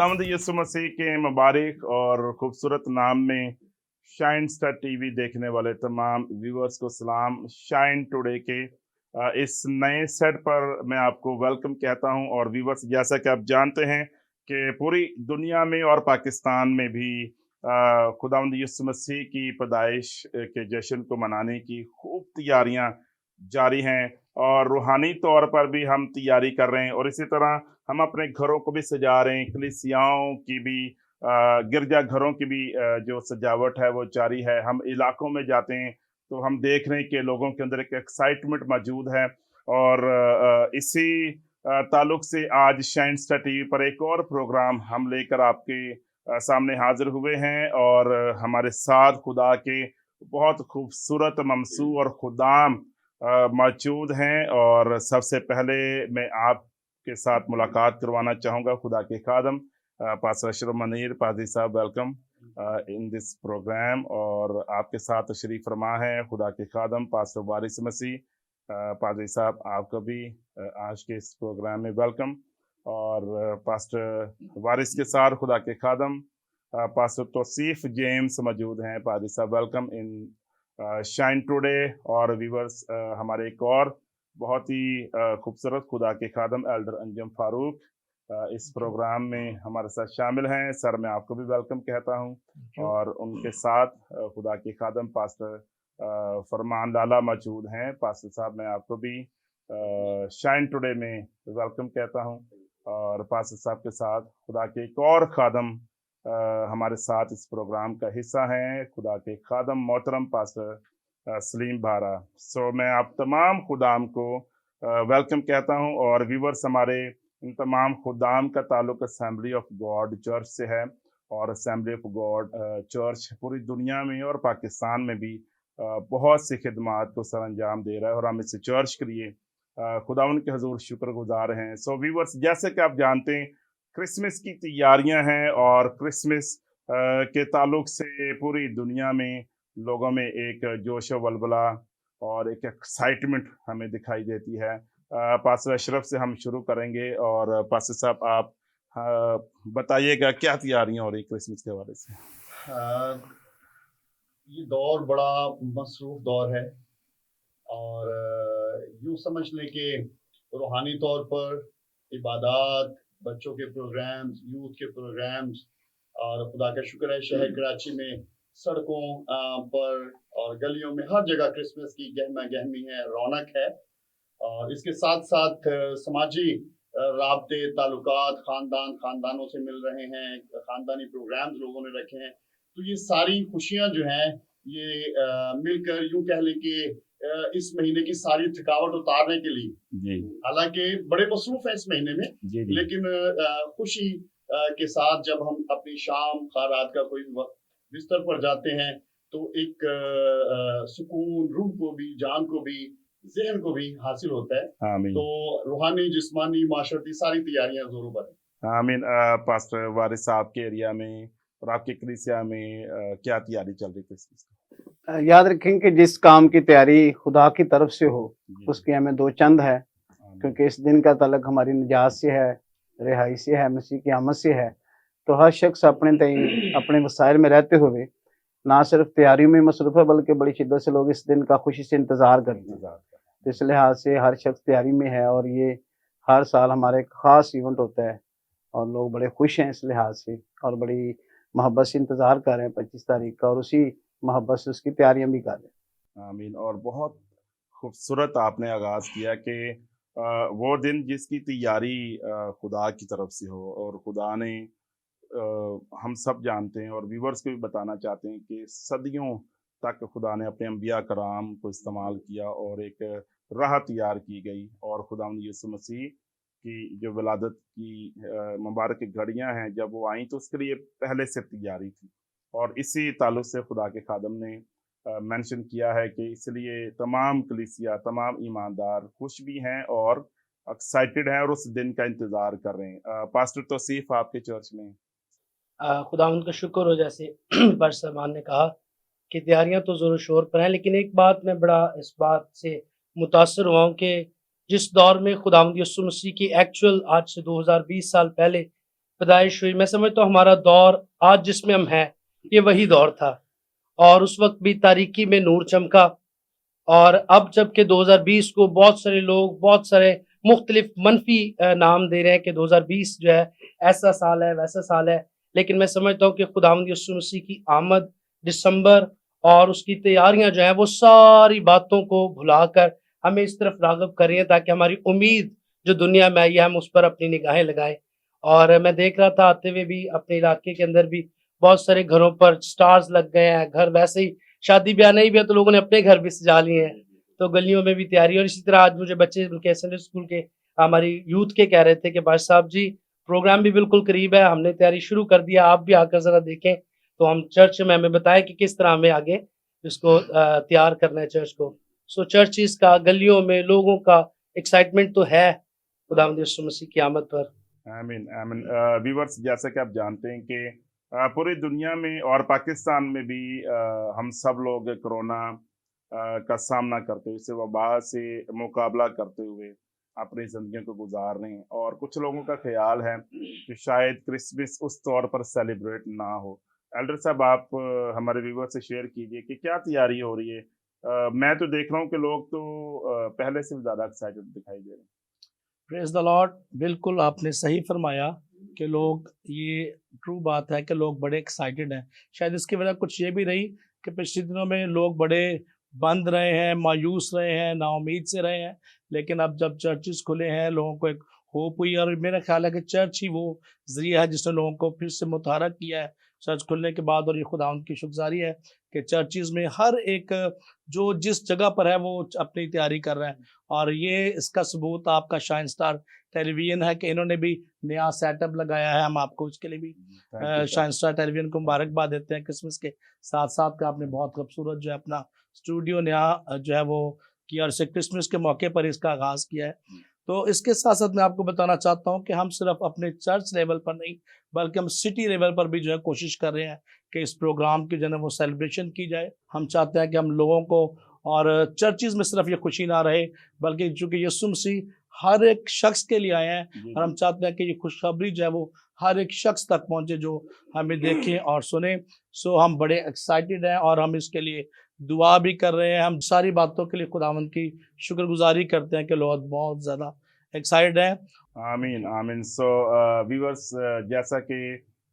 खुदावंद यीशु मसीह के मुबारक और खूबसूरत नाम में शाइन स्टार टीवी देखने वाले तमाम व्यूअर्स को सलाम। शाइन टुडे के इस नए सेट पर मैं आपको वेलकम कहता हूं। और व्यूअर्स, जैसा कि आप जानते हैं कि पूरी दुनिया में और पाकिस्तान में भी खुदावंद यीशु मसीह की पैदाइश के जश्न को मनाने की खूब तैयारियां जारी हैं और रूहानी तौर पर भी हम तैयारी कर रहे हैं। और इसी तरह हम अपने घरों को भी सजा रहे हैं, कलीसियाओं की भी, गिरजा घरों की भी जो सजावट है वो जारी है। हम इलाकों में जाते हैं तो हम देख रहे हैं कि लोगों के अंदर एक एक्साइटमेंट मौजूद है। और इसी ताल्लुक से आज शाइन स्टार टीवी पर एक और प्रोग्राम हम लेकर आपके सामने हाजिर हुए हैं। और हमारे साथ खुदा के बहुत खूबसूरत ममसू और खुदाम मौजूद हैं। और सबसे पहले मैं आपके साथ मुलाकात करवाना चाहूँगा खुदा के खादम पास्टर अशरफ मनीर पादी साहब। Welcome in this programme. और आपके साथ तशरीफ फरमा है खुदा के खादम पास्टर वारिस मसीह। पादी साहब, आपको भी आज के इस प्रोग्राम में वेलकम। और पास्टर वारिस के साथ खुदा के खादम पास्टर तौसीफ जेम्स मौजूद हैं। पादी साहब, वेलकम इन शाइन टुडे। और व्यूवर्स, हमारे एक और बहुत ही खूबसूरत खुदा के खादम एल्डर अंजम फारूक इस प्रोग्राम में हमारे साथ शामिल हैं। सर, मैं आपको भी वेलकम कहता हूं। और उनके साथ खुदा के खादम पास्टर फरमान लाला मौजूद हैं। पास्टर साहब, मैं आपको भी शाइन टुडे में वेलकम कहता हूं। और पास्टर साहब के साथ खुदा के एक और खादम हमारे साथ इस प्रोग्राम का हिस्सा हैं, खुदा के खादम मोहतरम पास्टर सलीम बारा। सो मैं आप तमाम खुदाम को वेलकम कहता हूं। और व्यूवर्स, हमारे इन तमाम खुदाम का ताल्लुक असेंबली ऑफ गॉड चर्च से है। और असेंबली ऑफ गॉड चर्च पूरी दुनिया में और पाकिस्तान में भी बहुत सी खिदमात को सर अंजाम दे रहा है। और हम इस चर्च के लिए खुदावन के हजूर शुक्रगुजार हैं। सो व्यूवर्स, जैसे कि आप जानते हैं क्रिसमस की तैयारियां हैं। और क्रिसमस के ताल्लुक से पूरी दुनिया में लोगों में एक जोश व वलवला और एक एक्साइटमेंट हमें दिखाई देती है। पास्टर अशरफ से हम शुरू करेंगे। और पास्टर साहब, आप बताइएगा क्या तैयारियां हो रही क्रिसमस के हवाले से। ये दौर बड़ा मसरूफ दौर है। और यूँ समझ लें कि रूहानी तौर पर इबादत, बच्चों के प्रोग्राम्स, यूथ के प्रोग्राम्स, और खुदा का शुक्र है शहर कराची में सड़कों पर और गलियों में हर जगह क्रिसमस की गहमा गहमी है, रौनक है। और इसके साथ साथ समाजी राब्ते, ताल्लुकात, खानदानों से मिल रहे हैं, खानदानी प्रोग्राम्स लोगों ने रखे हैं। तो ये सारी खुशियां जो हैं ये मिलकर यूं कह लें कि इस महीने की सारी थकावट उतारने के लिए, हालांकि बड़े मसरूफ है इस महीने में, लेकिन खुशी के साथ जब हम अपनी शाम रात का कोई वक्त बिस्तर पर जाते हैं तो एक सुकून रूह को भी, जान को भी, ज़हन को भी हासिल होता है। तो रूहानी, जिस्मानी, माशरती सारी तैयारियां जोरों पर हैं। आमीन। पास्टर वारिस साहब के एरिया में और आपके कलीसिया में क्या तैयारी चल रही है? याद रखें कि जिस काम की तैयारी खुदा की तरफ से हो उसकी हमें दो चंद है, क्योंकि इस दिन का तलक हमारी निजात से है, रिहाई से है, मसीह की आमद से है। तो हर शख्स अपने वसाइल में रहते हुए ना सिर्फ तैयारी में मसरूफ है, बल्कि बड़ी शिद्दत से लोग इस दिन का खुशी से इंतजार करते हैं। तो इस लिहाज से हर शख्स तैयारी में है। और ये हर साल हमारे एक ख़ास इवेंट होता है और लोग बड़े खुश हैं इस लिहाज से और बड़ी मोहब्बत से इंतज़ार कर रहे हैं 25 तारीख का, और उसी मोहब्बत से उसकी तैयारियां भी कर रहे हैं। आमीन। और बहुत खूबसूरत आपने आगाज़ किया कि वो दिन जिसकी तैयारी खुदा की तरफ से हो। और खुदा ने हम सब जानते हैं और व्यूवर्स को भी बताना चाहते हैं कि सदियों तक खुदा ने अपने अंबिया कराम को इस्तेमाल किया और एक राह तैयार की गई। और खुदावंद यीशु मसीह की जो विलादत की मुबारक घड़ियां हैं, जब वो आई तो उसके लिए पहले से तैयारी थी। और इसी ताल्लुक से खुदा के खादम ने मेंशन किया है कि इसलिए तमाम कलीसिया, तमाम ईमानदार खुश भी हैं और एक्साइटेड हैं और उस दिन का इंतज़ार कर रहे हैं। पास्टर तौसीफ, आपके चर्च में खुदावंद का शुक्र हो, जैसे पर साहबान ने कहा कि तैयारियां तो ज़ोर शोर पर हैं, लेकिन एक बात मैं बड़ा इस बात से मुतासर हुआ हूँ कि जिस दौर में खुदावंद यीशु मसीह की एक्चुअल आज से 2020 साल पहले पैदाइश हुई, मैं समझता हूँ हमारा दौर आज जिसमें हम हैं ये वही दौर था, और उस वक्त भी तारीकी में नूर चमका। और अब जबकि 2020 को बहुत सारे लोग बहुत सारे मुख्तलिफ मनफी नाम दे रहे हैं कि 2020 जो है ऐसा साल है वैसा साल है, लेकिन मैं समझता हूँ कि खुदावंद यीशु मसीह की आमद दिसंबर और उसकी तैयारियां जो हैं वो सारी बातों को भुलाकर हमें इस तरफ राग़िब कर रही हैं ताकि हमारी उम्मीद जो दुनिया में आई है हम उस पर अपनी निगाहें लगाएं। और मैं देख रहा था आते हुए भी अपने इलाके के अंदर भी बहुत सारे घरों पर स्टार्स लग गए हैं, घर वैसे ही शादी ब्याह नहीं भी है तो लोगों ने अपने घर भी सजा लिए हैं, तो गलियों में भी तैयारी। और इसी तरह आज मुझे बच्चे उनके संडे स्कूल के हमारी यूथ के कह रहे थे कि बादशाह साहब जी प्रोग्राम भी बिल्कुल करीब है, हमने तैयारी शुरू कर दिया, आप भी आकर ज़रा देखें। तो हम चर्च में हमें बताएं कि किस तरह हमें आगे इसको तैयार करना है चर्च को। सो चर्चिस का गलियों में लोगों का एक्साइटमेंट तो है खुदावंद यीशु मसीह की आमद पर। आमीन आमीन। व्यूवर्स, जैसा कि आप जानते हैं कि पूरी दुनिया में और पाकिस्तान में भी हम सब लोग कोरोना का सामना करते हुए, इस वबा से मुकाबला करते हुए अपनी ज़िंदगियों को गुजार रहे हैं। और कुछ लोगों का ख्याल है कि शायद क्रिसमस उस तौर पर सेलिब्रेट ना हो। एल्डर साहब, आप हमारे व्यूवर से शेयर कीजिए कि क्या तैयारी हो रही है। मैं तो देख रहा हूँ कि लोग तो पहले से भी ज़्यादा एक्साइटेड दिखाई दे रहे हैं। Praise the Lord. बिल्कुल आपने सही फरमाया कि लोग, ये ट्रू बात है कि लोग बड़े एक्साइटेड हैं। शायद इसकी वजह कुछ ये भी रही कि पिछले दिनों में लोग बड़े बंद रहे हैं, मायूस रहे हैं, नाउम्मीद से रहे हैं, लेकिन अब जब चर्चेस खुले हैं लोगों को एक होप हुई। और मेरा ख्याल है कि चर्च ही वो ज़रिया है जिसने लोगों को फिर से मुतहरक किया है चर्च खुलने के बाद। और ये खुदावंद की शुक्रगुजारी है कि चर्चेस में हर एक जो जिस जगह पर है वो अपनी तैयारी कर रहा है। और ये इसका सबूत आपका शाइन स्टार टेलीविज़न है कि इन्होंने भी नया सेटअप लगाया है। हम आपको उसके लिए भी शाइन स्टार टेलीविज़न को मुबारकबाद देते हैं। क्रिसमस के साथ साथ का आपने बहुत खूबसूरत जो है अपना स्टूडियो नया जो है वो किया, और इसे क्रिसमस के मौके पर इसका आगाज़ किया है। तो इसके साथ साथ मैं आपको बताना चाहता हूँ कि हम सिर्फ अपने चर्च लेवल पर नहीं बल्कि हम सिटी लेवल पर भी जो है कोशिश कर रहे हैं कि इस प्रोग्राम की जो है वो सेलिब्रेशन की जाए। हम चाहते हैं कि हम लोगों को, और चर्चेज में सिर्फ ये खुशी ना रहे बल्कि चूँकि यीशु मसीह हर एक शख्स के लिए आए हैं, और हम चाहते हैं कि ये खुशखबरी जो है वो हर एक शख्स तक पहुँचे जो हमें देखें और सुने। सो हम बड़े एक्साइटेड हैं और हम इसके लिए दुआ भी कर रहे हैं। हम सारी बातों के लिए खुदावंद की शुक्रगुजारी करते हैं कि लोग बहुत ज़्यादा एक्साइटेड हैं। आमीन आमीन। सो व्यूअर्स, जैसा कि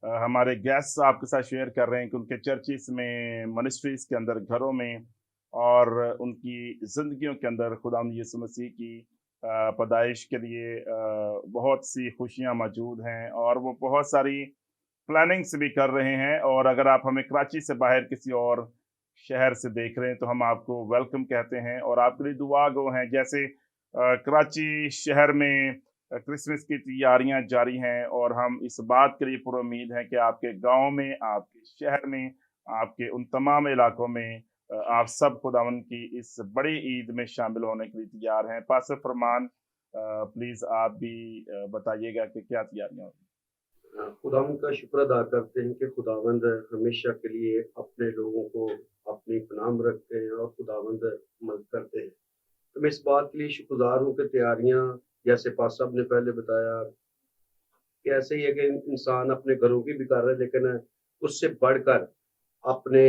हमारे गेस्ट आपके साथ शेयर कर रहे हैं कि उनके चर्चिस में, मिनिस्ट्रीज के अंदर, घरों में और उनकी ज़िंदगियों के अंदर खुदावंद यीशु मसीह की पैदाइश के लिए बहुत सी खुशियां मौजूद हैं और वो बहुत सारी प्लानिंग्स भी कर रहे हैं। और अगर आप हमें कराची से बाहर किसी और शहर से देख रहे हैं तो हम आपको वेलकम कहते हैं और आपके लिए दुआ गो हैं। जैसे कराची शहर में क्रिसमस की तैयारियां जारी हैं और हम इस बात के लिए पूरी उम्मीद है कि आपके गांव में, आपके शहर में, आपके उन तमाम इलाकों में आप सब खुदावन की इस बड़ी ईद में शामिल होने के लिए तैयार हैं। पास्टर फरमान, प्लीज़ आप भी बताइएगा कि क्या तैयारियां हो रही हैं। खुदावंद का शुक्र अदा करते हैं कि खुदावंद हमेशा के लिए अपने लोगों को अपनी पनाह में रखते हैं और खुदावंद मदद करते हैं। तो मैं इस बात के लिए शुक्रगुजार हूँ कि तैयारियाँ, जैसे पास साहब ने पहले बताया कि ऐसे ही है कि इंसान अपने घरों की भी कर रहा है, लेकिन उससे बढ़कर अपने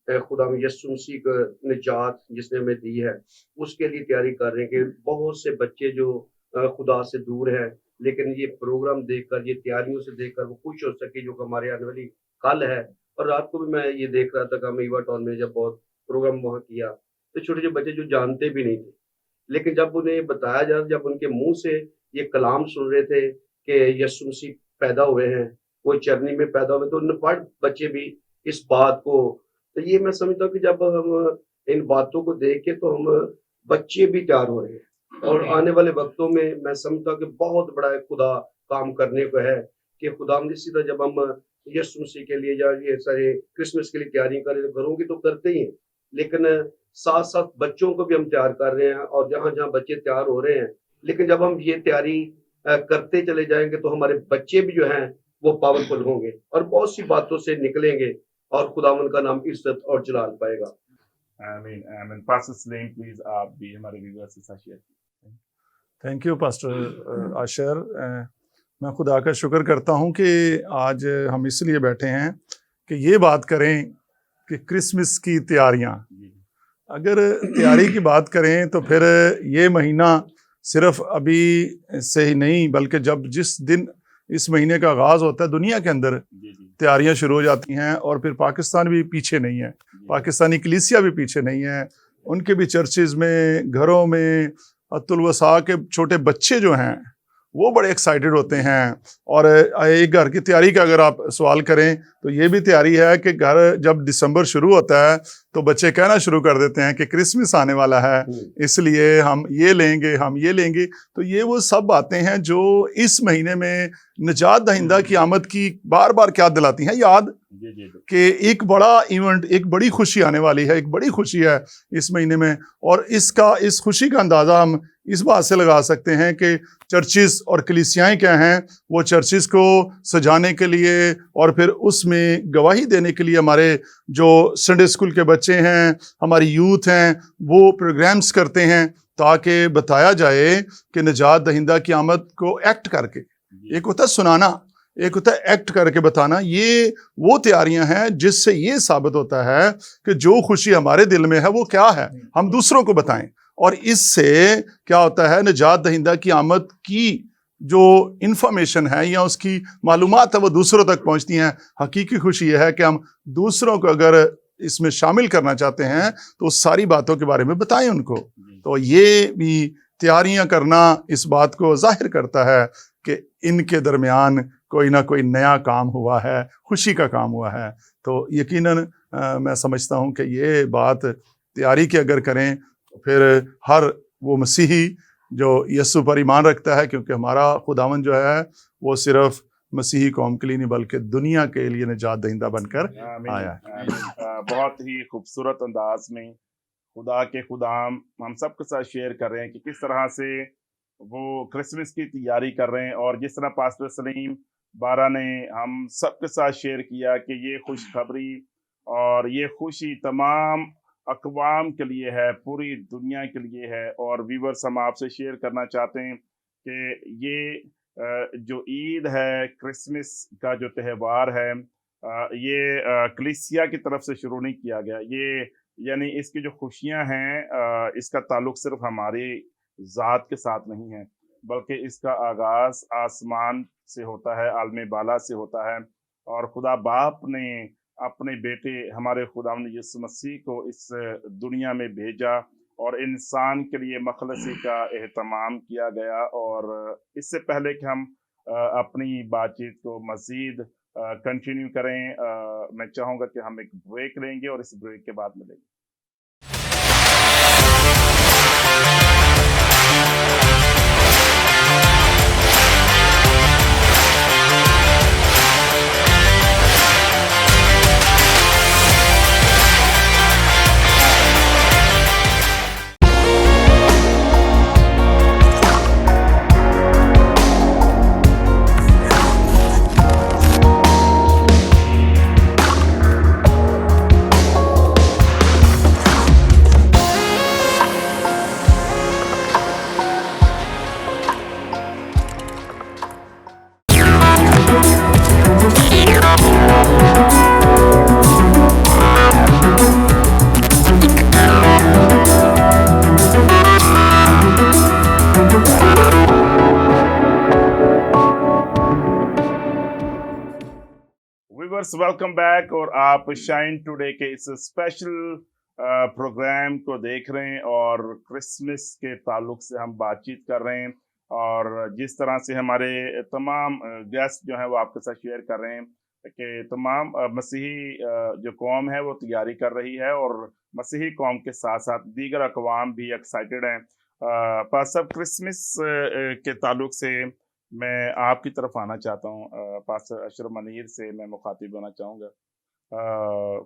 खुदा यीशु मसीह को निजात जिसने हमें दी है उसके लिए तैयारी कर रहे हैं। कि बहुत से बच्चे जो खुदा से दूर हैं, लेकिन ये प्रोग्राम देखकर, ये तैयारियों से देखकर वो खुश हो सके जो हमारे आने वाली कल है। और रात को भी मैं ये देख रहा था कि हम ईवा टाउन में जब बहुत प्रोग्राम वहाँ किया तो छोटे छोटे बच्चे जो जानते भी नहीं थे, लेकिन जब उन्हें बताया जाए, जब उनके मुंह से ये कलाम सुन रहे थे कि यीशु मसीह पैदा हुए हैं, वो चरनी में पैदा हुए, तो अनपढ़ बच्चे भी इस बात को, तो ये मैं समझता हूँ कि जब हम इन बातों को देख के तो हम बच्चे भी तैयार हो रहे हैं। और आने वाले वक्तों में मैं समझता हूँ कि बहुत बड़ा खुदा काम करने को है कि खुदा इसी तरह जब हम यीशु मसीह के लिए या ये सारे क्रिसमस के लिए तैयारी करें, घरों की तो करते ही हैं, लेकिन साथ साथ बच्चों को भी हम तैयार कर रहे हैं। और जहाँ जहाँ बच्चे तैयार हो रहे हैं, लेकिन जब हम ये तैयारी करते चले जाएंगे तो हमारे बच्चे भी जो हैं वो पावरफुल होंगे और बहुत सी बातों से निकलेंगे और खुदावंद का नाम इज्जत और जलाल पाएगा। आमीन आमीन। पास्टर सलीम, प्लीज आप भी हमारे व्यूअर्स के साथ शेयर कीजिए। Thank you pastor Ashar. मैं खुदा का शुक्र करता हूँ कि आज हम इसलिए बैठे हैं कि ये बात करें कि क्रिसमस की तैयारियाँ। अगर तैयारी की बात करें तो फिर ये महीना सिर्फ अभी से ही नहीं, बल्कि जब जिस दिन इस महीने का आगाज़ होता है दुनिया के अंदर तैयारियां शुरू हो जाती हैं। और फिर पाकिस्तान भी पीछे नहीं है, पाकिस्तानी कलीसिया भी पीछे नहीं है। उनके भी चर्चेज़ में, घरों में अतुल वसा के छोटे बच्चे जो हैं वो बड़े एक्साइटेड होते हैं। और एक घर की तैयारी का अगर आप सवाल करें तो ये भी तैयारी है कि घर जब दिसंबर शुरू होता है तो बच्चे कहना शुरू कर देते हैं कि क्रिसमस आने वाला है, इसलिए हम ये लेंगे, हम ये लेंगे। तो ये वो सब बातें हैं जो इस महीने में निजात दहिंदा की आमद की बार बार क्या दिलाती हैं याद कि एक बड़ा इवेंट, एक बड़ी खुशी आने वाली है, एक बड़ी खुशी है इस महीने में। और इस खुशी का अंदाज़ा हम इस बात से लगा सकते हैं कि चर्चिस और कलीसियाएं क्या हैं, वो चर्चिस को सजाने के लिए और फिर उसमें गवाही देने के लिए हमारे जो संडे स्कूल के बच्चे हैं, हमारी यूथ हैं, वो प्रोग्राम्स करते हैं ताकि बताया जाए कि निजात दहिंदा की आमद को एक्ट करके, एक होता है सुनाना, एक होता है एक्ट करके बताना। ये वो तैयारियां हैं जिससे ये साबित होता है कि जो खुशी हमारे दिल में है वो क्या है, हम दूसरों को बताएं। और इससे क्या होता है, निजात दहिंदा की आमद की जो इंफॉर्मेशन है या उसकी मालूमात है वो दूसरों तक पहुंचती हैं। हकीकी खुशी यह है कि हम दूसरों को अगर इसमें शामिल करना चाहते हैं तो उस सारी बातों के बारे में बताएं उनको। तो ये भी तैयारियां करना इस बात को जाहिर करता है कि इनके दरमियान कोई ना कोई नया काम हुआ है, खुशी का काम हुआ है। तो यकीनन मैं समझता हूँ कि ये बात तैयारी की अगर करें फिर हर वो मसीही जो यीशु पर ईमान रखता है, क्योंकि हमारा खुदावन जो है वो सिर्फ मसीही कौम के लिए नहीं बल्कि दुनिया के लिए निजात दहिंदा बनकर आया है। बहुत ही खूबसूरत अंदाज में खुदा के खुदाम हम सबके साथ शेयर कर रहे हैं कि किस तरह से वो क्रिसमस की तैयारी कर रहे हैं। और जिस तरह पास्टर सलीम बारा ने हम सबके साथ शेयर किया कि ये खुशखबरी और ये खुशी तमाम अक़वाम के लिए है, पूरी दुनिया के लिए है। और व्यूअर्स, हम आपसे शेयर करना चाहते हैं कि ये जो ईद है, क्रिसमस का जो त्यौहार है, ये कलीसिया की तरफ से शुरू नहीं किया गया। ये यानी इसकी जो खुशियां हैं, इसका ताल्लुक सिर्फ हमारी ज़ात के साथ नहीं है, बल्कि इसका आगाज़ आसमान से होता है, आलम बाला से होता है। और खुदा बाप ने अपने बेटे हमारे खुदावंद यीशु मसीह को इस दुनिया में भेजा और इंसान के लिए मखलसी का एहतमाम किया गया। और इससे पहले कि हम अपनी बातचीत को मज़ीद कंटिन्यू करें, मैं चाहूँगा कि हम एक ब्रेक लेंगे और इस ब्रेक के बाद मिलेंगे। Welcome back. और आप शाइन टुडे के इस स्पेशल प्रोग्राम को देख रहे हैं और क्रिसमस के ताल्लुक से हम बातचीत कर रहे हैं। और जिस तरह से हमारे तमाम गेस्ट जो हैं वो आपके साथ शेयर कर रहे हैं कि तमाम मसीही जो कौम है वो तैयारी कर रही है और मसीही कौम के साथ साथ दीगर अक़वाम भी एक्साइटेड हैं। पास्टर, क्रिसमस के ताल्लुक से मैं आपकी तरफ आना चाहता हूँ। पास्टर अशरफ मनीर से मैं मुखातिब होना चाहूँगा।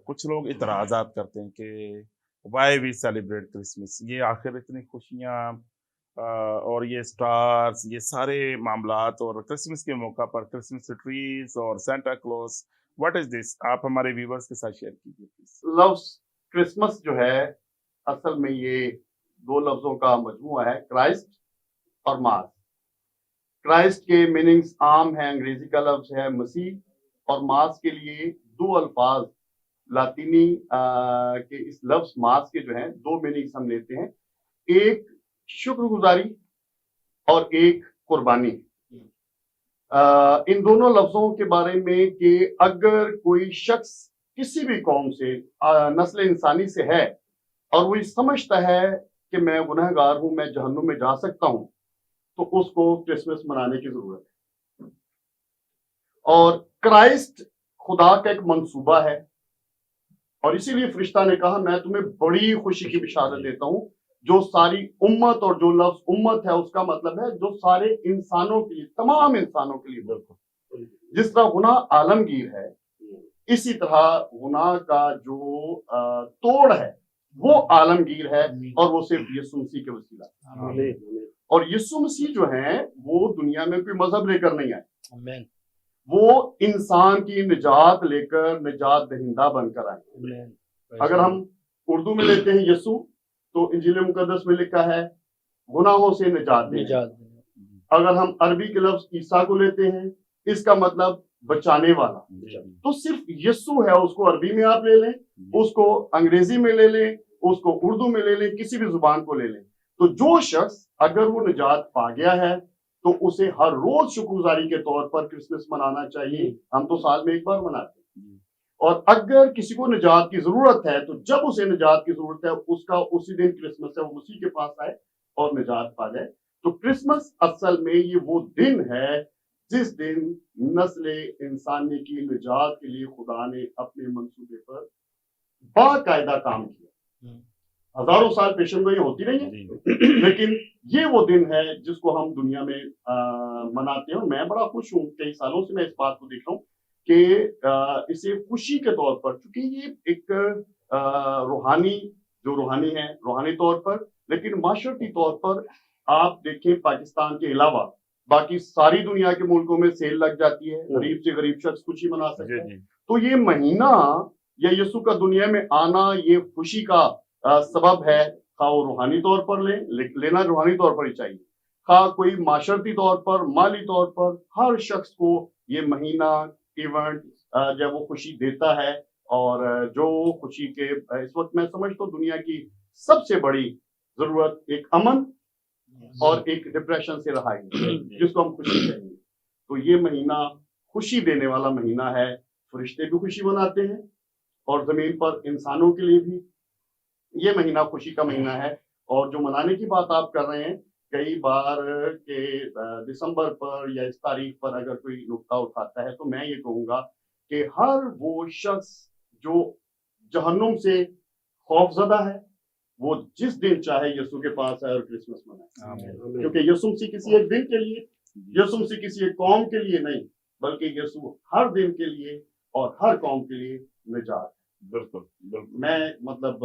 कुछ लोग इतराज़ात करते हैं कि वाई वी सेलिब्रेट क्रिसमस, ये आखिर इतनी खुशियाँ और ये स्टार्स, ये सारे मामलात, और क्रिसमस के मौका पर क्रिसमस ट्रीज और Santa Claus, what is this? आप हमारे व्यूवर्स के साथ शेयर कीजिए प्लीज। लव्स क्रिसमस जो है असल में ये दो लफ्जों का मजमूआ है, क्राइस्ट और मास। क्राइस्ट के मीनिंग्स आम है, अंग्रेजी का लफ्ज है मसीह और मास के लिए दो अल्फाज लातीनी के इस लफ्ज मास के जो हैं दो मीनिंग्स हम लेते हैं, एक शुक्रगुजारी और एक कुर्बानी। इन दोनों लफ्जों के बारे में कि अगर कोई शख्स किसी भी कौम से नस्ल इंसानी से है और वो ये समझता है कि मैं गुनहगार हूं, मैं जहन्नुम में जा सकता हूं, तो उसको क्रिसमस मनाने की जरूरत है। और क्राइस्ट खुदा का एक मंसूबा है और इसीलिए फरिश्ता ने कहा मैं तुम्हें बड़ी खुशी की बिशारत देता हूं, जो सारी उम्मत, और जो लफ्ज उम्मत है उसका मतलब है जो सारे इंसानों के लिए, तमाम इंसानों के लिए। बिल्कुल जिस तरह गुनाह आलमगीर है, इसी तरह गुनाह का जो तोड़ है वो आलमगीर है, और वो सिर्फ यीशु मसीह के वसीला। और यीशु मसीह जो है वो दुनिया में कोई मजहब लेकर नहीं आए, वो इंसान की निजात लेकर निजात दहिंदा बनकर आए। अगर हम उर्दू में लेते हैं यीशु, तो इंजील मुकद्दस में लिखा है गुनाहों से निजात देना। अगर हम अरबी के लफ्ज ईसा को लेते हैं, इसका मतलब बचाने वाला। तो सिर्फ यीशु है, उसको अरबी में आप ले लें, उसको अंग्रेजी में ले लें, उसको उर्दू में ले लें, किसी भी जुबान को ले लें। तो जो शख्स अगर वो निजात पा गया है तो उसे हर रोज शुक्रगुजारी के तौर पर क्रिसमस मनाना चाहिए। हम तो साल में एक बार मनाते हैं। और अगर किसी को निजात की जरूरत है तो जब उसे निजात की जरूरत है उसका उसी दिन क्रिसमस है, वो उसी के पास आए और निजात पा जाए। तो क्रिसमस असल में ये वो दिन है जिस दिन नस्ल इंसानी की निजात के लिए खुदा ने अपने मंसूबे पर बाकायदा काम किया। हजारों साल पेशेंगोई होती रही है, लेकिन ये वो दिन है जिसको हम दुनिया में मनाते हैं। मैं बड़ा खुश हूँ, कई सालों से मैं इस बात को देख रहा हूँ कि इसे खुशी के तौर पर, क्योंकि ये एक रूहानी है, रूहानी तौर पर, लेकिन माशरती तौर पर आप देखें पाकिस्तान के अलावा बाकी सारी दुनिया के मुल्कों में सेल लग जाती है, गरीब से गरीब शख्स खुशी मना सकते हैं। तो ये महीना या यीशु का दुनिया में आना ये खुशी का सबब है। खा वो रूहानी तौर पर लेना रूहानी तौर पर ही चाहिए, खा कोई माशरती तौर पर, माली तौर पर, हर शख्स को ये महीना इवेंट जब वो खुशी देता है। और जो खुशी के इस वक्त मैं समझता हूँ दुनिया की सबसे बड़ी जरूरत एक अमन और एक डिप्रेशन से रहाई, जिसको हम खुशी कहेंगे। तो ये महीना खुशी देने वाला महीना है। फरिश्ते भी खुशी मनाते हैं और जमीन पर इंसानों के लिए भी ये महीना खुशी का महीना है। और जो मनाने की बात आप कर रहे हैं, कई बार के दिसंबर पर या इस तारीख पर अगर कोई नुक्ता उठाता है, तो मैं ये कहूँगा कि हर वो शख्स जो जहन्नुम से खौफजदा है, वो जिस दिन चाहे यीशु के पास आए और क्रिसमस मनाए। क्योंकि यीशु मसीह किसी एक दिन के लिए, यीशु मसीह किसी एक कौम के लिए नहीं, बल्कि यीशु हर दिन के लिए और हर कौम के लिए निजात। बिल्कुल मैं मतलब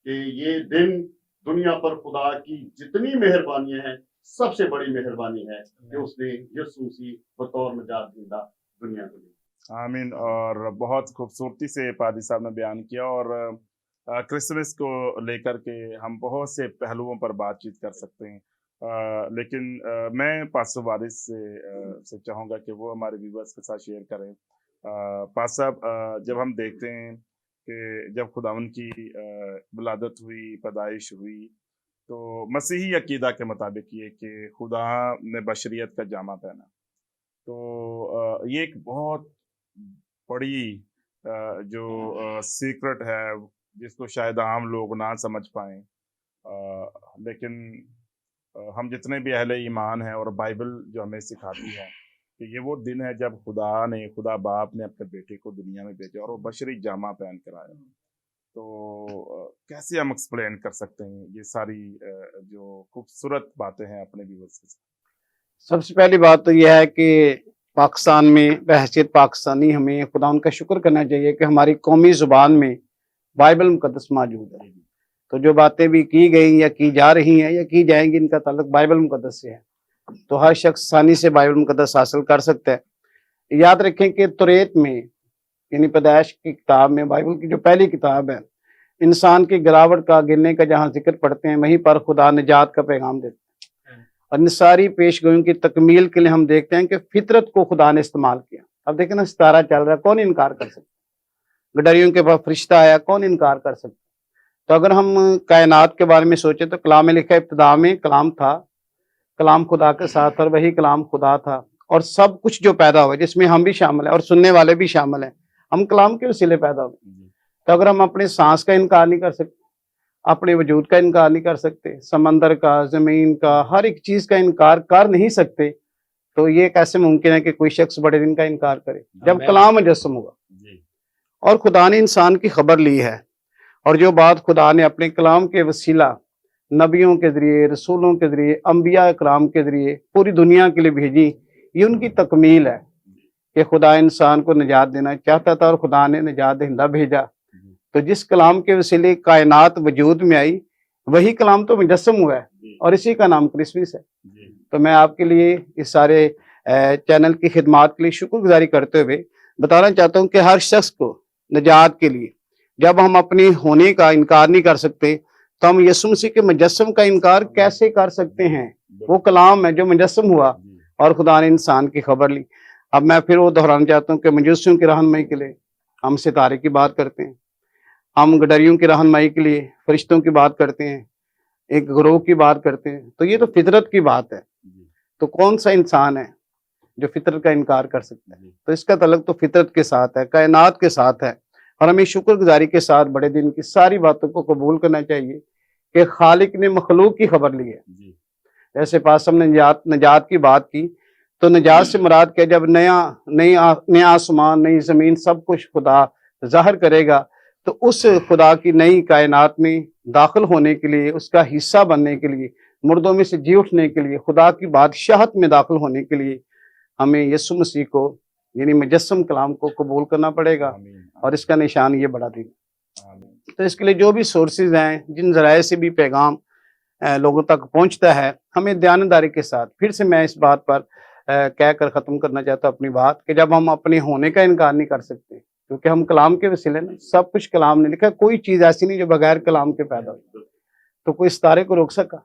कि ये दिन दुनिया पर खुदा की जितनी मेहरबानियां हैं, सबसे बड़ी मेहरबानी है कि उसने यीशु मसीह बतौर निजात दहिंदा दुनिया को दी। आमीन। और बहुत खूबसूरती से पादी साहब ने बयान किया। और क्रिसमस को लेकर के हम बहुत से पहलुओं पर बातचीत कर सकते हैं, लेकिन मैं पास्टर वारिस से चाहूँगा कि वो हमारे व्यूअर्स के साथ शेयर करें। पास्टर साहब, जब हम देखते हैं कि जब खुदावन की विलादत हुई, पैदाइश हुई, तो मसीही अकीदा के मुताबिक ये कि खुदा ने बशरियत का जामा पहना, तो ये एक बहुत बड़ी जो सीक्रेट है जिसको शायद आम लोग ना समझ पाएं, लेकिन हम जितने भी अहले ईमान हैं और बाइबल जो हमें सिखाती है कि ये वो दिन है जब खुदा बाप ने अपने बेटे को दुनिया में भेजा और वो बशरी जामा पहन कर आया। तो कैसे हम एक्सप्लेन कर सकते हैं ये सारी जो खूबसूरत बातें हैं अपने व्यूअर्स के साथ? सबसे पहली बात तो यह है कि पाकिस्तान में बहैसियत पाकिस्तानी हमें खुदा उनका शुक्र करना चाहिए कि हमारी कौमी ज़ुबान में बाइबल मुकद्दस मौजूद है। तो जो बातें भी की गई या की जा रही हैं या की जाएंगी, इनका ताल्लुक बाइबल मुकद्दस से है। तो हर शख्स आसानी से बाइबल मुकद्दस हासिल कर सकता है। याद रखें कि तुरेत में यानी पैदाइश की किताब में, बाइबल की जो पहली किताब है, इंसान की गिरावट का, गिरने का जहाँ जिक्र पढ़ते हैं, वहीं पर खुदा निजात का पैगाम देते हैं। اور ان ساری پیشگوئیوں کی تکمیل کے لیے ہم دیکھتے ہیں کہ فطرت کو خدا نے استعمال کیا. اب دیکھیں نا ستارہ چل رہا ہے, کون انکار کر سکتا؟ گڈریوں کے پاس فرشتہ آیا, کون انکار کر سکتا؟ تو اگر ہم کائنات کے بارے میں سوچیں تو کلام میں لکھا ہے ابتدا میں کلام تھا, کلام خدا کے ساتھ, اور وہی کلام خدا تھا, اور سب کچھ جو پیدا ہوا جس میں ہم بھی شامل ہیں اور سننے والے بھی شامل ہیں, ہم کلام کے وسیلے پیدا ہوئے. تو اگر ہم اپنے سانس کا انکار نہیں کر سکتے, اپنے وجود کا انکار نہیں کر سکتے, سمندر کا, زمین کا, ہر ایک چیز کا انکار کر نہیں سکتے, تو یہ کیسے ممکن ہے کہ کوئی شخص بڑے دن کا انکار کرے جب کلام مجسم ہوا. اور خدا نے انسان کی خبر لی ہے, اور جو بات خدا نے اپنے کلام کے وسیلہ نبیوں کے ذریعے, رسولوں کے ذریعے, انبیاء اکرام کے ذریعے پوری دنیا کے لیے بھیجی, یہ ان کی تکمیل ہے کہ خدا انسان کو نجات دینا چاہتا تھا اور خدا نے نجات دہندہ بھیجا. تو جس کلام کے وسیلے کائنات وجود میں آئی وہی کلام تو مجسم ہوا ہے, اور اسی کا نام کرسمس ہے. تو میں آپ کے لیے اس سارے چینل کی خدمات کے لیے شکر گزاری کرتے ہوئے بتانا چاہتا ہوں کہ ہر شخص کو نجات کے لیے جب ہم اپنے ہونے کا انکار نہیں کر سکتے تو ہم یسوع مسیح کے مجسم کا انکار کیسے کر سکتے ہیں؟ وہ کلام ہے جو مجسم ہوا اور خدا نے انسان کی خبر لی. اب میں پھر وہ دہرانا چاہتا ہوں کہ مجوسیوں کی رہنمائی کے لیے ہم ستارے کی بات کرتے ہیں, ہم گڈریوں کی رہنمائی کے لیے فرشتوں کی بات کرتے ہیں, ایک گروہ کی بات کرتے ہیں. تو یہ تو فطرت کی بات ہے, تو کون سا انسان ہے جو فطرت کا انکار کر سکتا ہے؟ تو اس کا تعلق تو فطرت کے ساتھ ہے, کائنات کے ساتھ ہے, اور ہمیں شکر گزاری کے ساتھ بڑے دن کی ساری باتوں کو قبول کرنا چاہیے کہ خالق نے مخلوق کی خبر لی ہے. جیسے پاسم نے نجات کی بات کی, تو نجات سے مراد کیا؟ جب نیا آسمان, نئی زمین, سب کچھ خدا ظاہر کرے گا, تو اس خدا کی نئی کائنات میں داخل ہونے کے لیے, اس کا حصہ بننے کے لیے, مردوں میں سے جی اٹھنے کے لیے, خدا کی بادشاہت میں داخل ہونے کے لیے ہمیں یسوع مسیح کو یعنی مجسم کلام کو قبول کرنا پڑے گا, اور اس کا نشان یہ بڑا دن. تو اس کے لیے جو بھی سورسز ہیں, جن ذرائع سے بھی پیغام لوگوں تک پہنچتا ہے, ہمیں دیانتداری کے ساتھ, پھر سے میں اس بات پر کہہ کر ختم کرنا چاہتا ہوں اپنی بات, کہ جب ہم اپنے ہونے کا انکار نہیں کر سکتے, کیونکہ ہم کلام کے وسیلے نا, سب کچھ کلام نے لکھا, کوئی چیز ایسی نہیں جو بغیر کلام کے پیدا ہوئی. تو کوئی ستارے کو روک سکا,